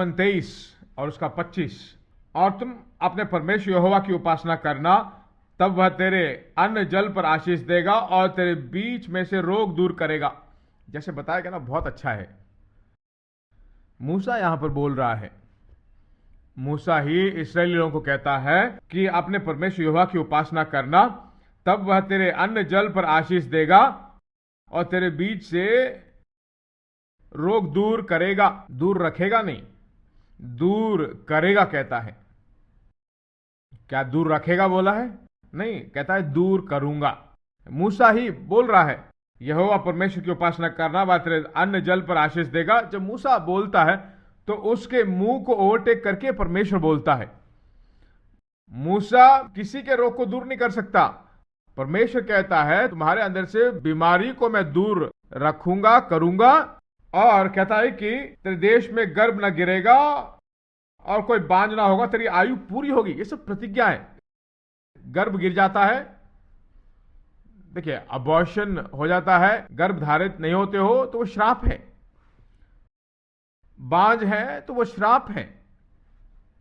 23 और उसका 25, और तुम अपने परमेश्वर यहोवा की उपासना करना, तब वह तेरे अन्न जल पर आशीष देगा और तेरे बीच में से रोग दूर करेगा। जैसे बताया गया ना, बहुत अच्छा है। मूसा यहां पर बोल रहा है, मूसा ही इस्राएली लोगों को कहता है कि अपने परमेश्वर यहोवा की उपासना करना, तब वह तेरे अन्न जल पर आशीष देगा और तेरे बीच से रोग दूर करेगा। दूर रखेगा नहीं, दूर करेगा कहता है। क्या दूर रखेगा बोला है? नहीं, कहता है दूर करूंगा। मूसा ही बोल रहा है, यहोवा परमेश्वर की उपासना करना, वह तेरे अन्न जल पर आशीष देगा। जब मूसा बोलता है तो उसके मुंह को ओवरटेक करके परमेश्वर बोलता है। मूसा किसी के रोग को दूर नहीं कर सकता। परमेश्वर कहता है तुम्हारे अंदर से बीमारी को मैं दूर रखूंगा, करूंगा। और कहता है कि तेरे देश में गर्भ न गिरेगा और कोई बांझ ना होगा, तेरी आयु पूरी होगी। ये सब प्रतिज्ञा है। गर्भ गिर जाता है, देखिए अबॉर्शन हो जाता है, गर्भ धारित नहीं होते हो तो वो श्राप है। बांझ है तो वो श्राप है।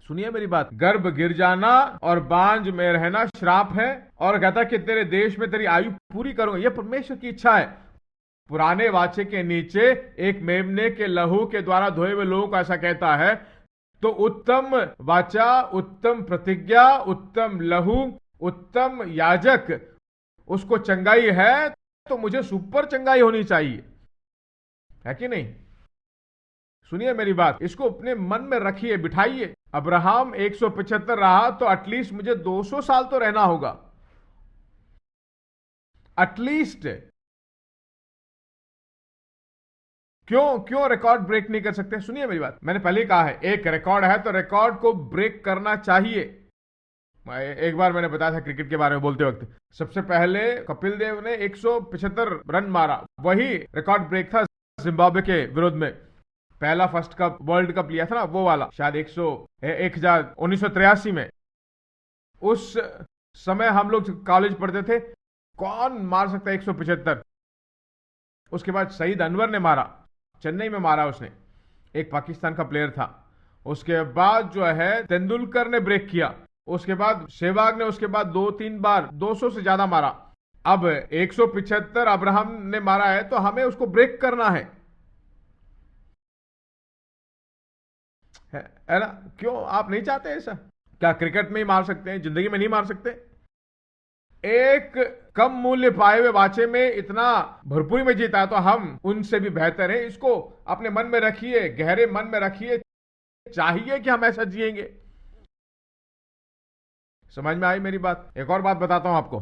सुनिए मेरी बात, गर्भ गिर जाना और बांझ में रहना श्राप है। और कहता कि तेरे देश में तेरी आयु पूरी करूंगा, यह परमेश्वर की इच्छा है। पुराने वाचे के नीचे एक मेमने के लहू के द्वारा धोए हुए लोगों को ऐसा कहता है। तो उत्तम वाचा, उत्तम प्रतिज्ञा, उत्तम लहू, उत्तम याजक, उसको चंगाई है तो मुझे सुपर चंगाई होनी चाहिए, है कि नहीं? सुनिए मेरी बात, इसको अपने मन में रखिए, बिठाइए। अब्राहम 175 रहा तो एटलीस्ट मुझे 200 साल तो रहना होगा, एटलीस्ट। क्यों रिकॉर्ड ब्रेक नहीं कर सकते? सुनिए मेरी बात, मैंने पहले कहा है, एक रिकॉर्ड है तो रिकॉर्ड को ब्रेक करना चाहिए। एक बार मैंने बताया था क्रिकेट के बारे में बोलते वक्त, सबसे पहले कपिल देव ने 175 रन मारा, वही रिकॉर्ड ब्रेक था जिम्बाब्वे के विरोध में। पहला फर्स्ट कप वर्ल्ड कप लिया था ना, वो वाला, शायद 1983 में। उस समय हम लोग कॉलेज पढ़ते थे, कौन मार सकता है 175? उसके बाद सईद अनवर ने मारा, चेन्नई में मारा उसने, एक पाकिस्तान का प्लेयर था। उसके बाद जो है तेंदुलकर ने ब्रेक किया, उसके बाद सहवाग ने उसके बाद 2-3 बार 200 से ज्यादा मारा। अब 175 अब्राहम ने मारा है तो हमें उसको ब्रेक करना है ना? क्यों आप नहीं चाहते ऐसा? क्या क्रिकेट में ही मार सकते हैं, जिंदगी में नहीं मार सकते? एक कम मूल्य पाए हुए वाचे में इतना भरपूरी में जीता है तो हम उनसे भी बेहतर है। इसको अपने मन में रखिए, गहरे मन में रखिए, चाहिए कि हम ऐसा जिएंगे। समझ में आई मेरी बात? एक और बात बताता हूं आपको।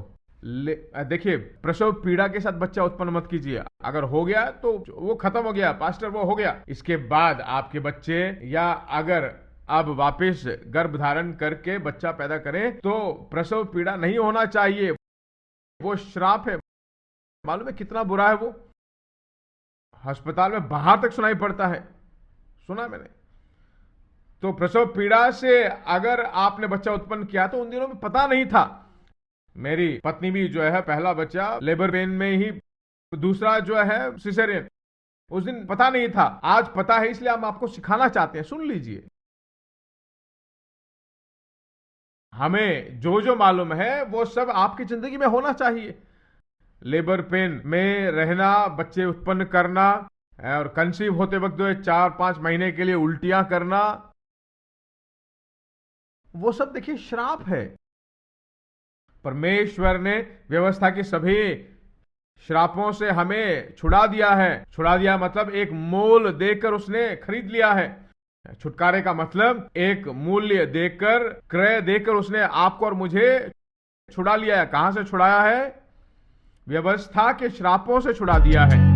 देखिए, प्रसव पीड़ा के साथ बच्चा उत्पन्न मत कीजिए। अगर हो गया तो वो खत्म हो गया पास्टर, वो हो गया। इसके बाद आपके बच्चे, या अगर अब वापस गर्भ धारण करके बच्चा पैदा करें तो प्रसव पीड़ा नहीं होना चाहिए, वो श्राप है। मालूम है कितना बुरा है वो? अस्पताल में बाहर तक सुनाई पड़ता है, सुना मैंने। तो प्रसव पीड़ा से अगर आपने बच्चा उत्पन्न किया तो उन दिनों में पता नहीं था। मेरी पत्नी भी जो है पहला बच्चा लेबर पेन में ही, दूसरा जो है सिसेरियन, उस दिन पता नहीं था, आज पता है, इसलिए हम आपको सिखाना चाहते हैं। सुन लीजिए, हमें जो जो मालूम है वो सब आपकी जिंदगी में होना चाहिए। लेबर पेन में रहना, बच्चे उत्पन्न करना, और कंसीव होते वक्त जो है 4-5 महीने के लिए उल्टियां करना, वो सब देखिए श्राप है। परमेश्वर ने व्यवस्था के सभी श्रापों से हमें छुड़ा दिया है। छुड़ा दिया मतलब एक मोल देकर उसने खरीद लिया है। छुटकारे का मतलब एक मूल्य देकर, क्रय देकर उसने आपको और मुझे छुड़ा लिया है। कहां से छुड़ाया है? व्यवस्था के श्रापों से छुड़ा दिया है।